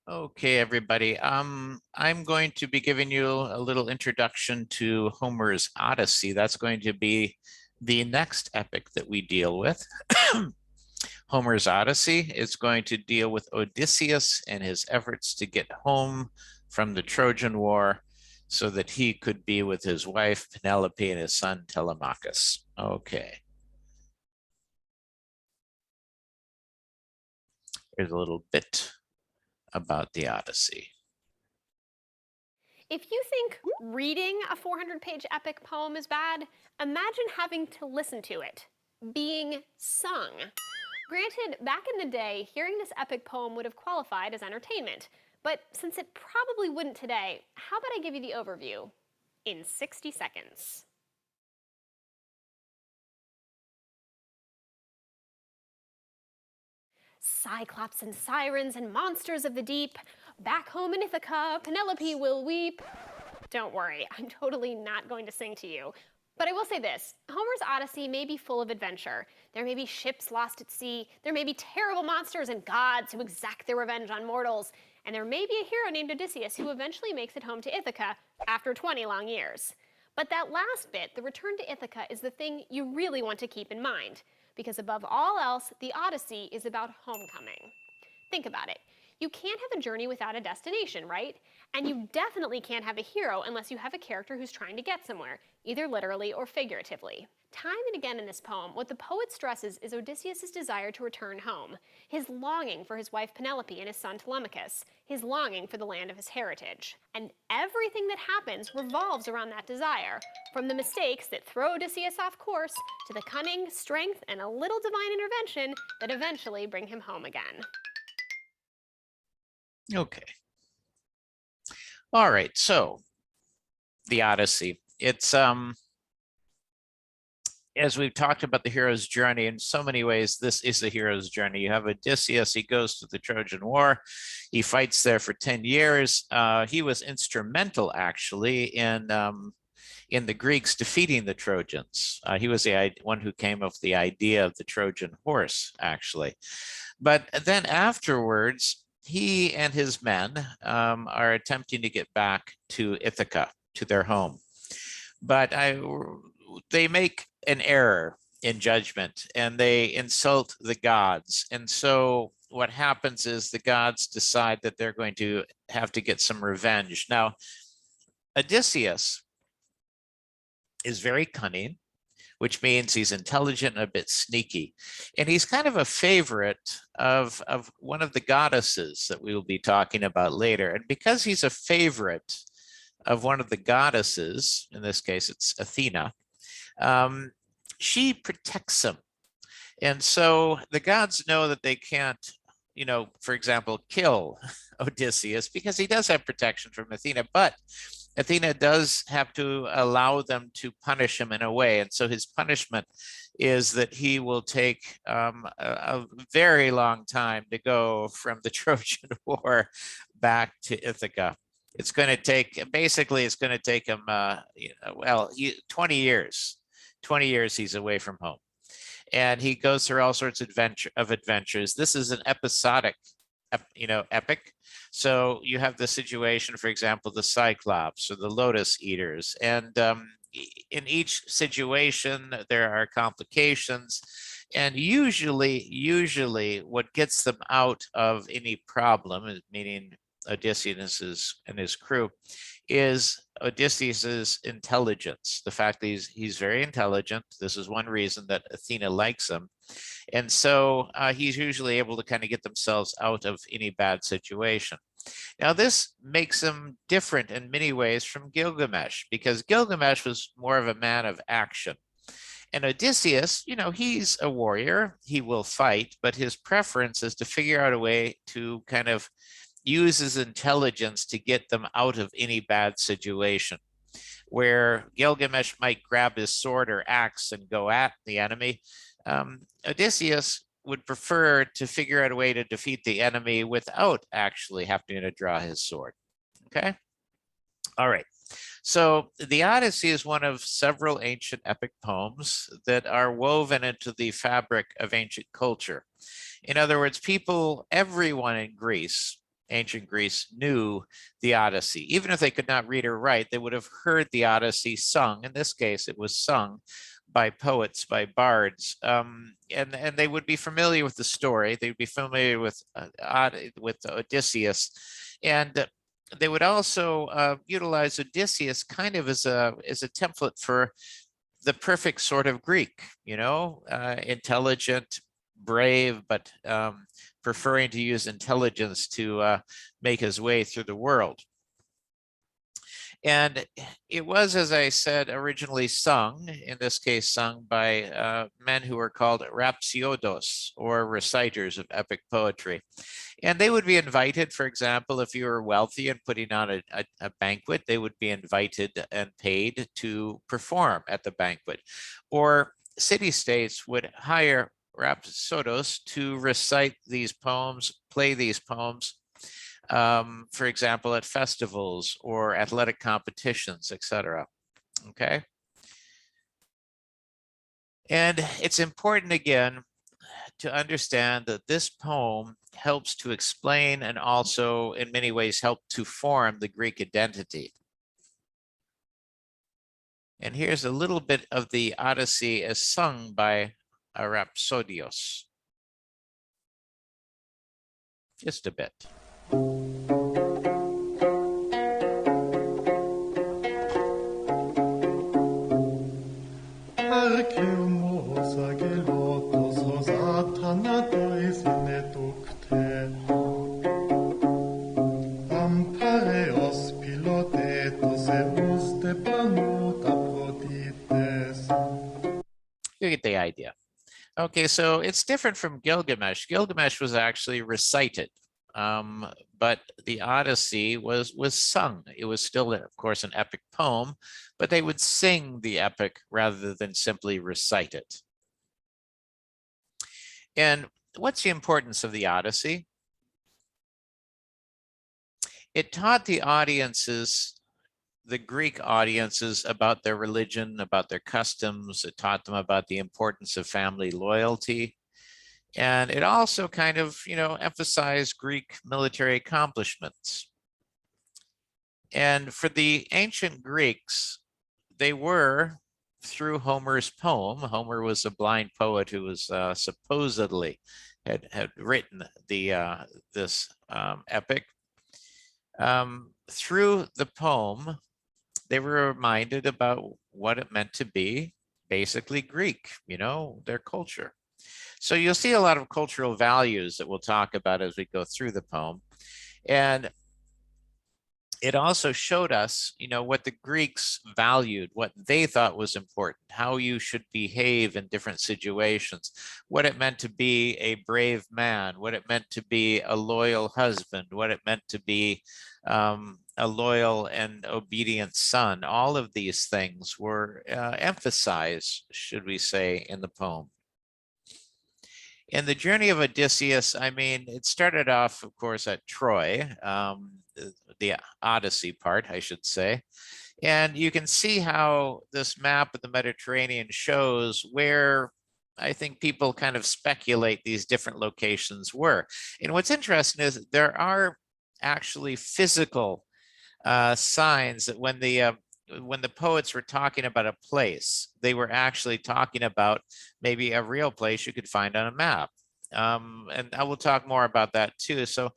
Okay, everybody. I'm going to be giving you a little introduction to Homer's Odyssey. That's going to be the next epic that we deal with. Homer's Odyssey is going to deal with Odysseus and his efforts to get home from the Trojan War so that he could be with his wife Penelope and his son Telemachus. Okay. Here's a little bit about the Odyssey. If you think reading a 400-page epic poem is bad, imagine having to listen to it, being sung. Granted, back in the day, hearing this epic poem would have qualified as entertainment, but since it probably wouldn't today, how about I give you the overview in 60 seconds. Cyclops and sirens and monsters of the deep, back home in Ithaca, Penelope will weep. Don't worry, I'm totally not going to sing to you. But I will say this, Homer's Odyssey may be full of adventure. There may be ships lost at sea, there may be terrible monsters and gods who exact their revenge on mortals, and there may be a hero named Odysseus who eventually makes it home to Ithaca after 20 long years. But that last bit, the return to Ithaca, is the thing you really want to keep in mind, because above all else, the Odyssey is about homecoming. Think about it. You can't have a journey without a destination, right? And you definitely can't have a hero unless you have a character who's trying to get somewhere, either literally or figuratively. Time and again in this poem, what the poet stresses is Odysseus' desire to return home, his longing for his wife Penelope and his son Telemachus, his longing for the land of his heritage. And everything that happens revolves around that desire, from the mistakes that throw Odysseus off course to the cunning, strength, and a little divine intervention that eventually bring him home again. Okay. All right, so the Odyssey. It's as we've talked about the hero's journey, in so many ways, this is the hero's journey. You have Odysseus, he goes to the Trojan War. He fights there for 10 years. He was instrumental, actually, in the Greeks defeating the Trojans. He was the one who came up with the idea of the Trojan horse, actually. But then afterwards, he and his men are attempting to get back to Ithaca, to their home. But they make an error in judgment and they insult the gods. And so what happens is the gods decide that they're going to have to get some revenge. Now, Odysseus is very cunning, which means he's intelligent and a bit sneaky. And he's kind of a favorite of one of the goddesses that we will be talking about later. And because he's a favorite of one of the goddesses, in this case, it's Athena, she protects him. And so the gods know that they can't, for example, kill Odysseus because he does have protection from Athena, but Athena does have to allow them to punish him in a way. And so his punishment is that he will take a very long time to go from the Trojan War back to Ithaca. It's going to take, basically, it's going to take him, 20 years. 20 years he's away from home. And he goes through all sorts of adventures. This is an episodic, epic. So you have the situation, for example, the Cyclops or the Lotus Eaters. And in each situation, there are complications. And usually what gets them out of any problem, meaning Odysseus and his crew, is Odysseus's intelligence, the fact that he's very intelligent. This is one reason that Athena likes him. And so he's usually able to kind of get themselves out of any bad situation. Now, this makes him different in many ways from Gilgamesh, because Gilgamesh was more of a man of action. And Odysseus, he's a warrior, he will fight, but his preference is to figure out a way to kind of use his intelligence to get them out of any bad situation. Where Gilgamesh might grab his sword or axe and go at the enemy, Odysseus would prefer to figure out a way to defeat the enemy without actually having to draw his sword. Okay? All right. So the Odyssey is one of several ancient epic poems that are woven into the fabric of ancient culture. In other words, everyone in Greece ancient Greece knew the Odyssey. Even if they could not read or write, they would have heard the Odyssey sung. In this case, it was sung by poets, by bards, and they would be familiar with the story. They would be familiar with Odysseus, and they would also utilize Odysseus kind of as a template for the perfect sort of Greek, intelligent, brave, but preferring to use intelligence to make his way through the world. And it was, as I said, originally sung, in this case sung by men who were called rhapsiodos, or reciters of epic poetry. And they would be invited, for example, if you were wealthy and putting on a banquet, they would be invited and paid to perform at the banquet. Or city-states would hire rhapsodos to recite these poems, play these poems, for example, at festivals or athletic competitions, etc. Okay. And it's important, again, to understand that this poem helps to explain and also in many ways help to form the Greek identity. And here's a little bit of the Odyssey as sung by a rhapsodios. Just a bit. You get the idea. Okay, so it's different from Gilgamesh. Gilgamesh was actually recited, but the Odyssey was sung. It was still, of course, an epic poem, but they would sing the epic rather than simply recite it. And what's the importance of the Odyssey? It taught the audiences, the Greek audiences, about their religion, about their customs. It taught them about the importance of family loyalty. And it also kind of, emphasized Greek military accomplishments. And for the ancient Greeks, they were, through Homer's poem, Homer was a blind poet who was supposedly had written this epic. Through the poem, they were reminded about what it meant to be basically Greek, their culture. So you'll see a lot of cultural values that we'll talk about as we go through the poem. And it also showed us, what the Greeks valued, what they thought was important, how you should behave in different situations, what it meant to be a brave man, what it meant to be a loyal husband, what it meant to be a loyal and obedient son. All of these things were emphasized, should we say, in the poem. In the journey of Odysseus, it started off, of course, at Troy, the Odyssey part, I should say. And you can see how this map of the Mediterranean shows where I think people kind of speculate these different locations were. And what's interesting is there are actually physical signs that when the poets were talking about a place, they were actually talking about maybe a real place you could find on a map. And I will talk more about that too. So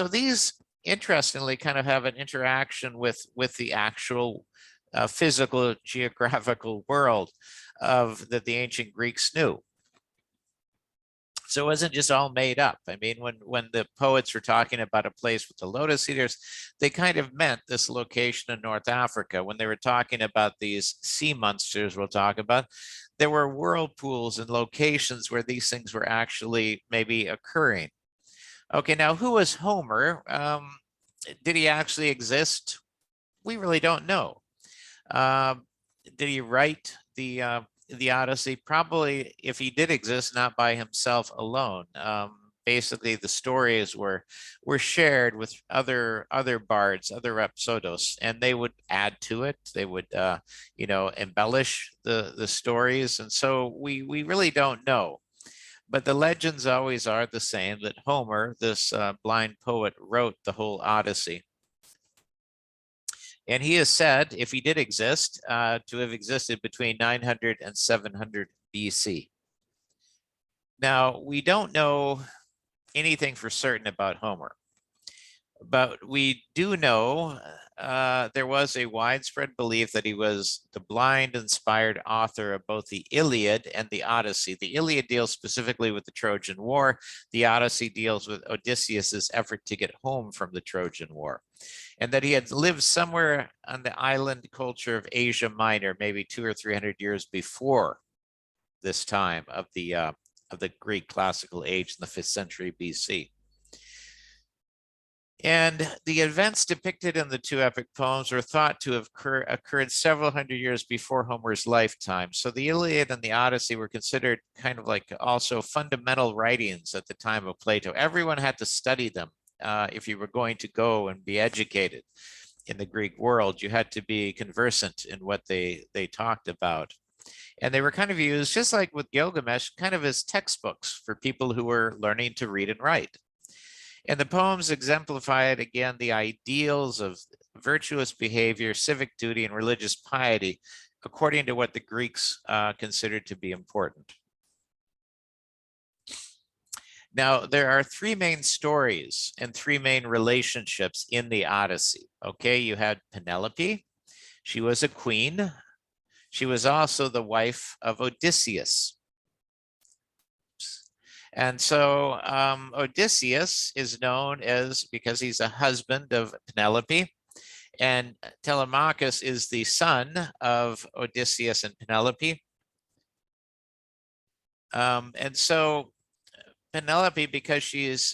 these, interestingly, kind of have an interaction with the actual physical geographical world that the ancient Greeks knew. So it wasn't just all made up. When the poets were talking about a place with the lotus eaters, they kind of meant this location in North Africa. When they were talking about these sea monsters we'll talk about, there were whirlpools and locations where these things were actually maybe occurring. Okay, now who was Homer? Did he actually exist? We really don't know. Did he write the Odyssey? Probably, if he did exist, not by himself alone. Basically, the stories were shared with other bards, other rhapsodos, and they would add to it. They would, embellish the stories, and so we really don't know. But the legends always are the same, that Homer, this blind poet, wrote the whole Odyssey. And he is said, if he did exist, to have existed between 900 and 700 BC. Now, we don't know anything for certain about Homer, but we do know there was a widespread belief that he was the blind, inspired author of both the Iliad and the Odyssey. The Iliad deals specifically with the Trojan War. The Odyssey deals with Odysseus's effort to get home from the Trojan War, and that he had lived somewhere on the island culture of Asia Minor, maybe 200 or 300 years before this time of the Greek classical age in the 5th century BC. And the events depicted in the two epic poems are thought to have occurred several hundred years before Homer's lifetime. So the Iliad and the Odyssey were considered kind of like also fundamental writings at the time of Plato. Everyone had to study them if you were going to go and be educated in the Greek world. You had to be conversant in what they talked about. And they were kind of used, just like with Gilgamesh, kind of as textbooks for people who were learning to read and write. And the poems exemplified, again, the ideals of virtuous behavior, civic duty, and religious piety, according to what the Greeks considered to be important. Now, there are three main stories and three main relationships in the Odyssey. Okay, you had Penelope. She was a queen. She was also the wife of Odysseus. And so Odysseus is known as, because he's a husband of Penelope, and Telemachus is the son of Odysseus and Penelope. And so Penelope, because she is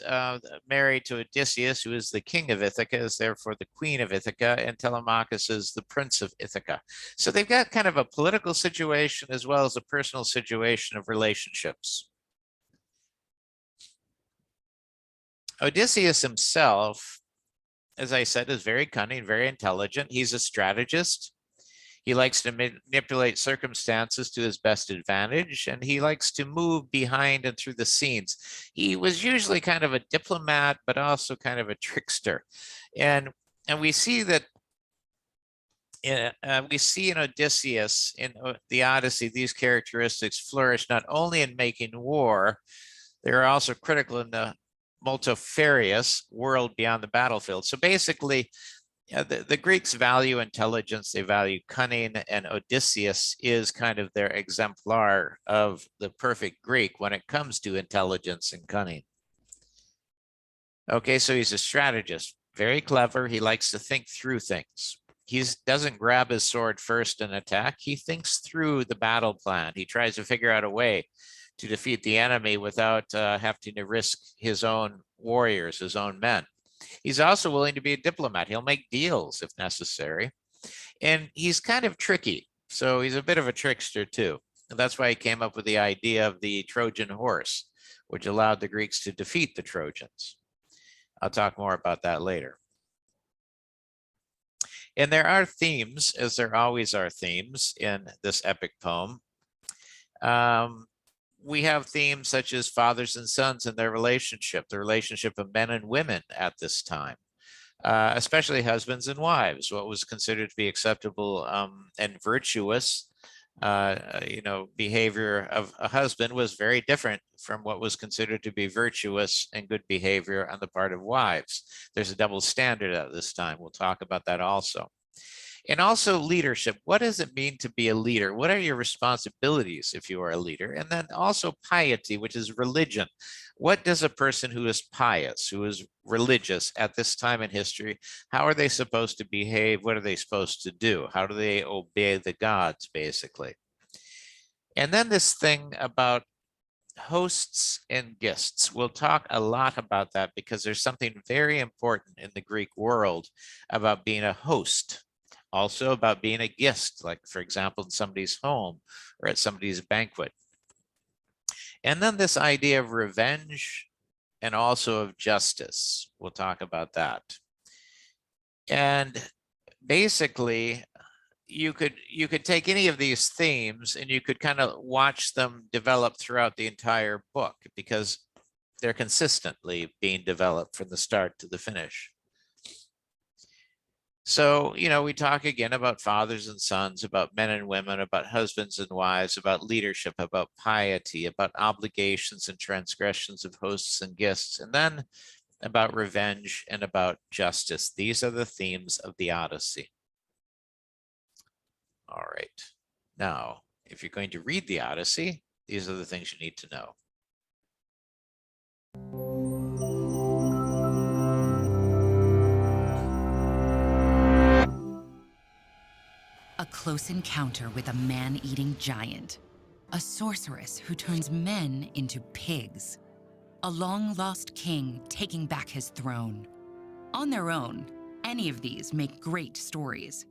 married to Odysseus, who is the king of Ithaca, is therefore the queen of Ithaca, and Telemachus is the prince of Ithaca. So they've got kind of a political situation as well as a personal situation of relationships. Odysseus himself, as I said, is very cunning, very intelligent. He's a strategist. He likes to manipulate circumstances to his best advantage, and he likes to move behind and through the scenes. He was usually kind of a diplomat, but also kind of a trickster. And we see that we see in Odysseus, in the Odyssey, these characteristics flourish not only in making war, they are also critical in the multifarious world beyond the battlefield. So basically, the Greeks value intelligence, they value cunning, and Odysseus is kind of their exemplar of the perfect Greek when it comes to intelligence and cunning. Okay, so he's a strategist, very clever. He likes to think through things. He doesn't grab his sword first and attack. He thinks through the battle plan. He tries to figure out a way to defeat the enemy without having to risk his own warriors, his own men. He's also willing to be a diplomat. He'll make deals if necessary. And he's kind of tricky. So he's a bit of a trickster too. And that's why he came up with the idea of the Trojan horse, which allowed the Greeks to defeat the Trojans. I'll talk more about that later. And there are themes, as there always are themes in this epic poem. We have themes such as fathers and sons and their relationship, the relationship of men and women at this time, especially husbands and wives. What was considered to be acceptable and virtuous, behavior of a husband was very different from what was considered to be virtuous and good behavior on the part of wives. There's a double standard at this time. We'll talk about that also. And also leadership. What does it mean to be a leader? What are your responsibilities if you are a leader? And then also piety, which is religion. What does a person who is pious, who is religious at this time in history, how are they supposed to behave? What are they supposed to do? How do they obey the gods, basically? And then this thing about hosts and guests. We'll talk a lot about that because there's something very important in the Greek world about being a host. Also about being a guest, like for example, in somebody's home or at somebody's banquet. And then this idea of revenge and also of justice. We'll talk about that. And basically, you could take any of these themes and you could kind of watch them develop throughout the entire book, because they're consistently being developed from the start to the finish. So, we talk again about fathers and sons, about men and women, about husbands and wives, about leadership, about piety, about obligations and transgressions of hosts and guests, and then about revenge and about justice. These are the themes of the Odyssey. All right. Now, if you're going to read the Odyssey, these are the things you need to know. A close encounter with a man-eating giant, a sorceress who turns men into pigs, a long-lost king taking back his throne. On their own, any of these make great stories,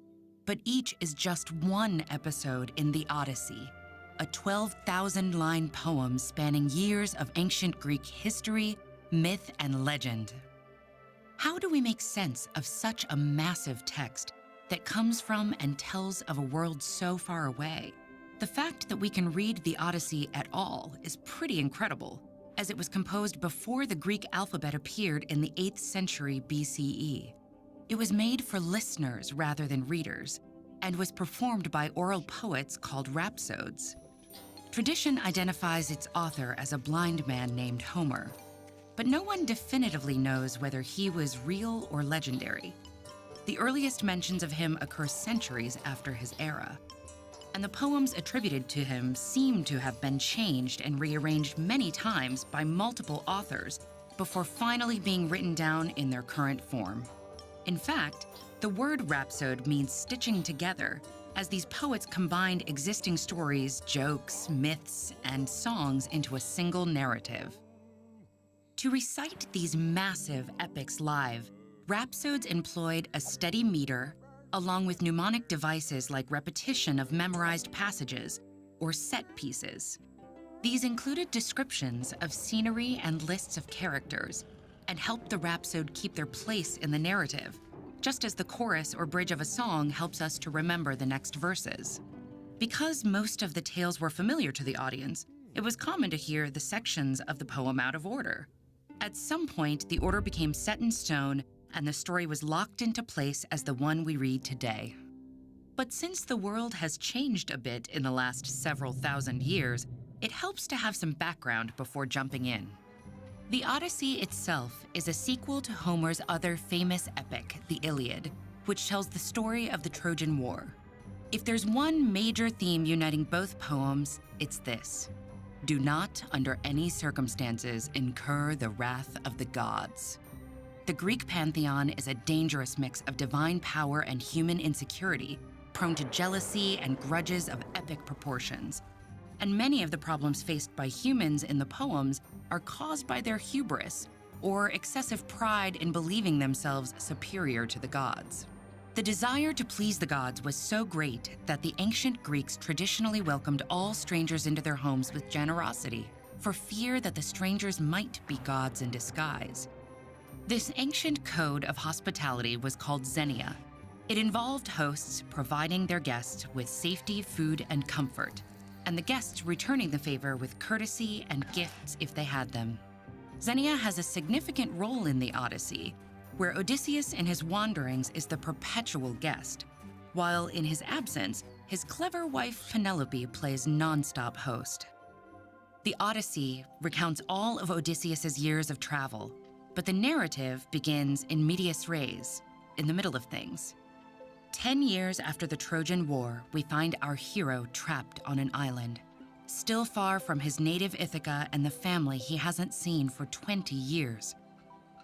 but each is just one episode in the Odyssey, a 12,000-line poem spanning years of ancient Greek history, myth, and legend. How do we make sense of such a massive text that comes from and tells of a world so far away? The fact that we can read the Odyssey at all is pretty incredible, as it was composed before the Greek alphabet appeared in the 8th century BCE. It was made for listeners rather than readers, and was performed by oral poets called rhapsodes. Tradition identifies its author as a blind man named Homer, but no one definitively knows whether he was real or legendary. The earliest mentions of him occur centuries after his era, and the poems attributed to him seem to have been changed and rearranged many times by multiple authors before finally being written down in their current form. In fact, the word rhapsode means stitching together, as these poets combined existing stories, jokes, myths, and songs into a single narrative. To recite these massive epics live, rhapsodes employed a steady meter, along with mnemonic devices like repetition of memorized passages or set pieces. These included descriptions of scenery and lists of characters, and helped the rhapsode keep their place in the narrative, just as the chorus or bridge of a song helps us to remember the next verses. Because most of the tales were familiar to the audience, it was common to hear the sections of the poem out of order. At some point, the order became set in stone, and the story was locked into place as the one we read today. But since the world has changed a bit in the last several thousand years, it helps to have some background before jumping in. The Odyssey itself is a sequel to Homer's other famous epic, the Iliad, which tells the story of the Trojan War. If there's one major theme uniting both poems, it's this: do not, under any circumstances, incur the wrath of the gods. The Greek pantheon is a dangerous mix of divine power and human insecurity, prone to jealousy and grudges of epic proportions. And many of the problems faced by humans in the poems are caused by their hubris, or excessive pride in believing themselves superior to the gods. The desire to please the gods was so great that the ancient Greeks traditionally welcomed all strangers into their homes with generosity, for fear that the strangers might be gods in disguise. This ancient code of hospitality was called xenia. It involved hosts providing their guests with safety, food, and comfort, and the guests returning the favor with courtesy and gifts if they had them. Xenia has a significant role in the Odyssey, where Odysseus in his wanderings is the perpetual guest, while in his absence, his clever wife Penelope plays nonstop host. The Odyssey recounts all of Odysseus's years of travel, but the narrative begins in medias res, in the middle of things. 10 years after the Trojan War, we find our hero trapped on an island, still far from his native Ithaca and the family he hasn't seen for 20 years.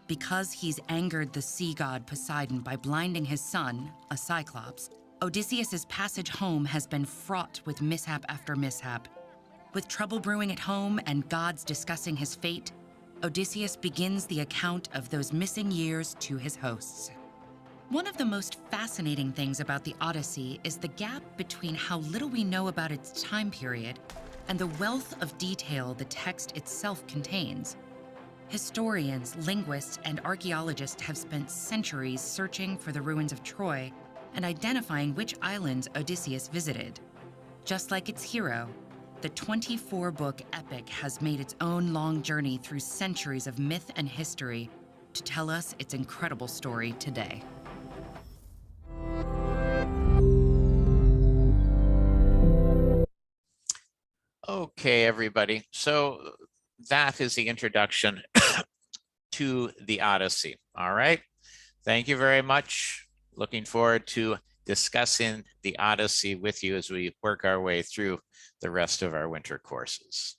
Because he's angered the sea god Poseidon by blinding his son, a Cyclops, Odysseus's passage home has been fraught with mishap after mishap. With trouble brewing at home and gods discussing his fate, Odysseus begins the account of those missing years to his hosts. One of the most fascinating things about the Odyssey is the gap between how little we know about its time period and the wealth of detail the text itself contains. Historians, linguists, and archaeologists have spent centuries searching for the ruins of Troy, and identifying which islands Odysseus visited. Just like its hero, the 24-book epic has made its own long journey through centuries of myth and history to tell us its incredible story today. Okay, everybody. So that is the introduction to the Odyssey. All right. Thank you very much. Looking forward to discussing the Odyssey with you as we work our way through the rest of our winter courses.